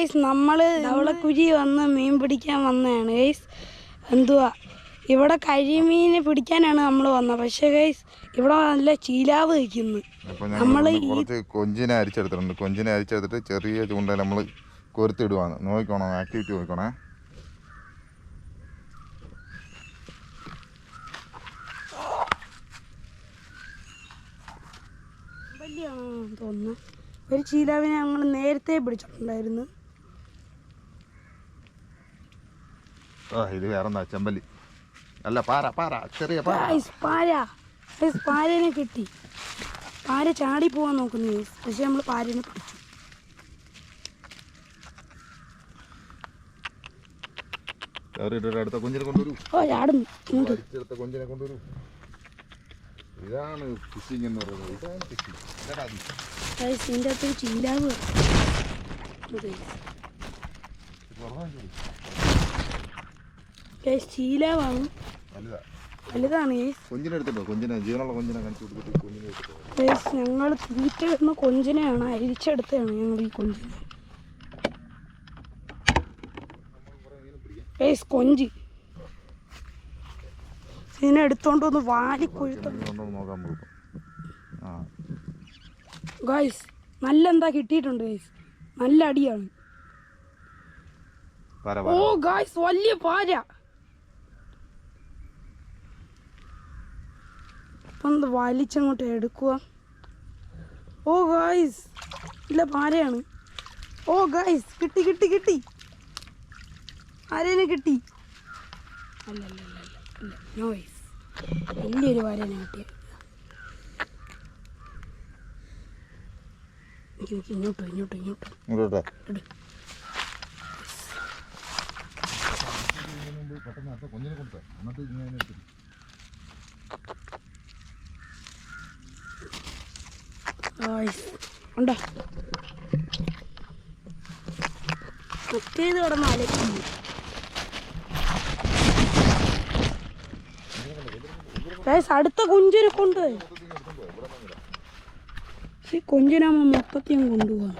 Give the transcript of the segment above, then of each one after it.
Guys നമ്മൾ തവളക്കുഴി വന്ന് മീൻ പിടിക്കാൻ വന്നതാണ് ഗൈസ്. എന്തുവാ ഇവിടെ കരിമീൻ പിടിക്കാനാണ് നമ്മൾ വന്നത്. പക്ഷേ ഗൈസ് ഇവിടെ നല്ല ചീലാവ് വയ്ക്കുന്നു. നമ്മൾ കുറച്ച് കൊഞ്ചിനെ അരിച്ചെടുത്തിട്ടുണ്ട്. കൊഞ്ചിനെ അരിച്ചെടുത്തിട്ട് ചെറിയ ചൂണ്ടയിൽ നമ്മൾ കൊരുത്തിടുവാണ്. നോക്കിക്കോണോ, ആക്ടിവിറ്റി നോക്കണേ. ചെമ്പല്ലിയാണെന്ന് തോന്നുന്നു. ഒരു ചീലാവിനെ ഞങ്ങൾ നേരത്തെ പിടിച്ചിട്ടുണ്ടായിരുന്നു. ഇത് വേറെന്താ, ചെമ്പല്ലി അല്ല, പാര. പാര, ചെറിയ പാരനെ കിട്ടി. പാര ചാടി പോവാൻ നോക്കുന്നു. പക്ഷെ നമ്മൾ പാരനെ പിടിച്ചു. അടുത്ത കൊഞ്ചിനെ കൊണ്ടുവരൂ. കൊഞ്ചിനെ കൊണ്ടുവരൂ. ഇതാണ് ഫിഷിംഗ് എന്ന് പറയുന്നത്. ഇതാണ് ഫിഷിംഗ്. ഇതിൻ്റെ അകത്തൊരു ചീലാവ് ചീലാവാണ്. വലുതാണ് ഞങ്ങൾ തീറ്റ കിട്ടുന്ന കൊഞ്ചിനെയാണ് അരിച്ചെടുത്തതാണ് ഞങ്ങൾ ഈ കൊഞ്ചിനെ. കൊഞ്ച് ഇതിനെ എടുത്തോണ്ട് ഒന്ന് വാരി കൊഴുത്ത ഗൈസ്. നല്ല എന്താ കിട്ടിയിട്ടുണ്ട് ഗൈസ്. നല്ല അടിയാണ്. ഓ ഗൈസ്, വലിയ പാര. അപ്പം വലിച്ചങ്ങോട്ട് എടുക്കുക. ഓ ഗൈസ്, ഇല്ല പാരയാണ്. ഓ ഗൈസ്, കിട്ടി കിട്ടി കിട്ടി. ആരേനെ കിട്ടി? അല്ല നോ ഗൈസ്, വലിയൊരു പാരേനെ കിട്ടിയ. ഇങ്ങോട്ട് ഉണ്ടോ? മറ്റേത് കിടന്ന് അലക്കുന്നു. അടുത്ത കൊഞ്ചിനെ കൊണ്ടുപോയി. ഈ കൊഞ്ചിനെ നമ്മൾ മൊത്തത്തിൽ കൊണ്ടുപോകാം.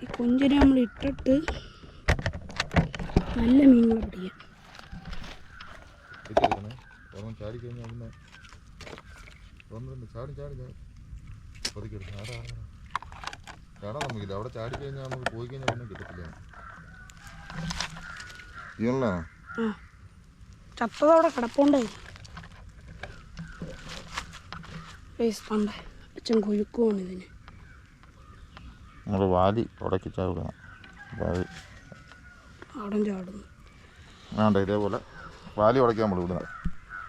ഈ കൊഞ്ചിനെ നമ്മൾ ഇട്ടിട്ട് നല്ല മീനുകളെ പിടിക്കാം. അവിടെ ചാടി കഴിഞ്ഞാൽ നമുക്ക് പോയി കഴിഞ്ഞാൽ പിന്നെ കിട്ടത്തില്ല. ചത്തതവിടെ കിടപ്പുണ്ടായി. പണ്ടേ അച്ഛൻ കൊഴുക്കുവാണ് ഇതിന്. നമ്മൾ വാലി ഉടക്കി ചാടുകയാണ്. അവിടെ ചാടുന്നു. വേണ്ട, ഇതേപോലെ വാലി ഉടക്കി നമ്മൾ വിടുന്നത്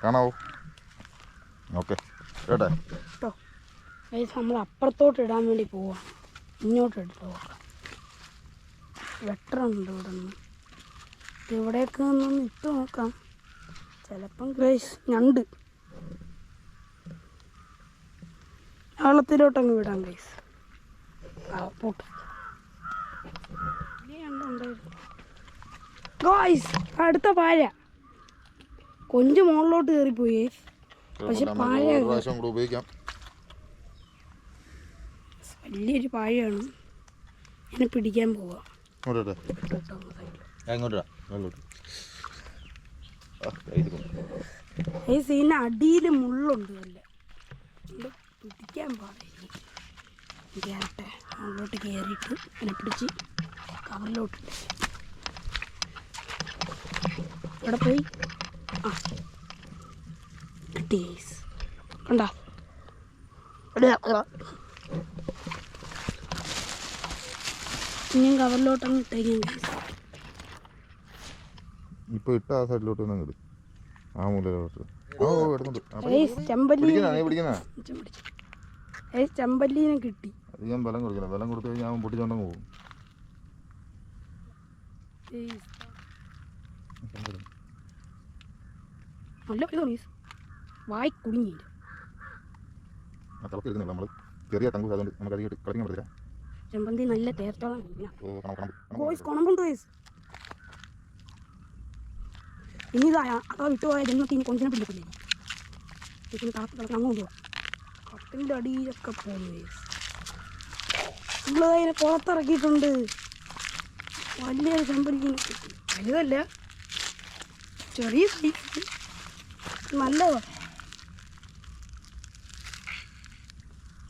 കാണാവോ? ഓക്കെ കേട്ടെ കേട്ടോ. നമ്മൾ അപ്പുറത്തോട്ട് ഇടാൻ വേണ്ടി പോവാം. ഇങ്ങോട്ട് ഇട്ട് നോക്കാം. വെട്ടറുണ്ട് ഇവിടെ നിന്ന്. ഇവിടെയൊക്കെ ഒന്നൊന്ന് ഇട്ട് നോക്കാം. ചിലപ്പം ഗൈസ് ഞണ്ട് വെള്ളത്തിലോട്ടങ്ങ് വിടാം ഗൈസ്. പോട്ട് ഗൈസ്, അടുത്ത പാര. കൊഞ്ച് മുകളിലോട്ട് കയറിപ്പോയി ഗൈസ്. പക്ഷെ പാര വലിയൊരു പാഴയാണ്. എന്നെ പിടിക്കാൻ പോവാം. ഈ സീന് അടിയിൽ മുള്ളുണ്ട്. നല്ല പിടിക്കാൻ പാടില്ല. കയറട്ടെ. മുകളിലോട്ട് കയറിയിട്ട് എന്നെ പിടിച്ച് കവറിലോട്ട് ഇവിടെ പോയി. കിട്ടി കണ്ടാ. ഇനിയും കവറിലോട്ടങ്ങ് ഇട്ടേക്കാം. ഇപ്പൊ ഇട്ട ആ സൈഡിലോട്ട് ആ മൂലയിലോട്ട്. ചെമ്പല്ലീനെ കിട്ടി. അധികം ബലം കൊടുക്കണം. ബലം കൊടുത്തു കഴിഞ്ഞാൽ അവൻ പൊട്ടിച്ചോണ്ടങ്ങ് പോകും. നല്ല വായി കുടുങ്ങിയില്ല. നമ്മൾ ചെറിയ തങ്കു അതുകൊണ്ട് നമുക്ക് അധികം കളിക്കാൻ പറ്റില്ല. ചെമ്പന്തി നല്ല തേർത്തോളം കൊണമ്പുണ്ട്. ഇനി ഇതാ അതാ വിട്ടുപോയ ജന്മത്തിൽ ഇനി കൊഞ്ചിനെ പിടിക്കത്തില്ലേ. ഇതിന് അങ്ങോട്ട് പോവാം. കട്ടിൻ്റെ അടിയിലൊക്കെ പോകുന്നു. നമ്മളതിനെ പുറത്തിറക്കിയിട്ടുണ്ട്. വലിയൊരു ചെമ്പല്ലിനെ കിട്ടി. വലുതല്ല, ചെറിയ സൈസ്, നല്ലതാ.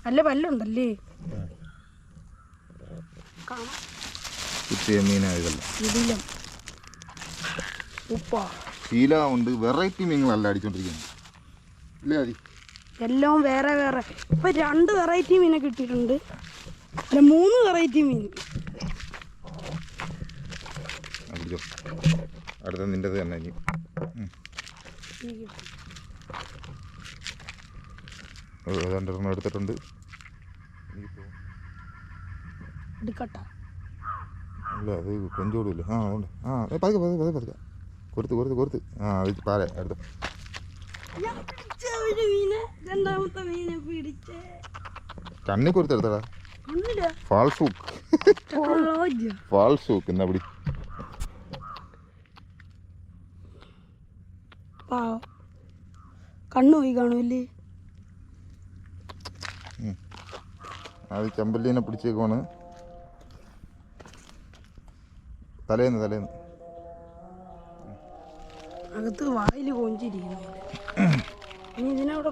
നല്ല പല്ലുണ്ടല്ലേ. കാണാം. കുത്തിയ മീനായതല്ല, ഇതിലും ഉപ്പാ ശീല ഉണ്ട്. വെറൈറ്റി മീനുകളല്ല അടിച്ചോണ്ടിരിക്കുന്നത് ഇല്ലേ അതി? എല്ലാം വേറെ വേറെ. ഇപ്പൊ 2 വെറൈറ്റി മീനെ കിട്ടിയിട്ടുണ്ട്. അല്ല 3 വെറൈറ്റി മീൻ. അടിച്ചോ, അടുത്ത നിൻ്റെത് തന്നെ ഇനി. രണ്ടെണ്ണം എടുത്തിട്ടുണ്ട്. എടുക്കട്ട. അല്ല അത് കൊഞ്ചോടില്ല. ആ ഉണ്ട്. ആ പതുക്കെ പതുക്കെ പതുക്കെ പതുക്കെ കൊടുത്ത് കൊടുത്ത് കൊടുത്ത്. ആ അത് പാല അടുത്ത. രണ്ടാമത്തെ മീനെ പിടിച്ചേ. കണ്ണി കൊടുത്തെടുത്തടാ. False hook. ഫാൾസ് ഹൂക്ക് എന്നാ പിടി. കണ്ണു പോയി കാണൂല്ലേ. അത് ചെമ്പല്ലിനെ പിടിച്ചേക്കുവാണ്. തലേന്ന് അകത്ത് വായിൽ കൊഞ്ചിരിക്കുന്നു. ഇനി ഇതിനവിടെ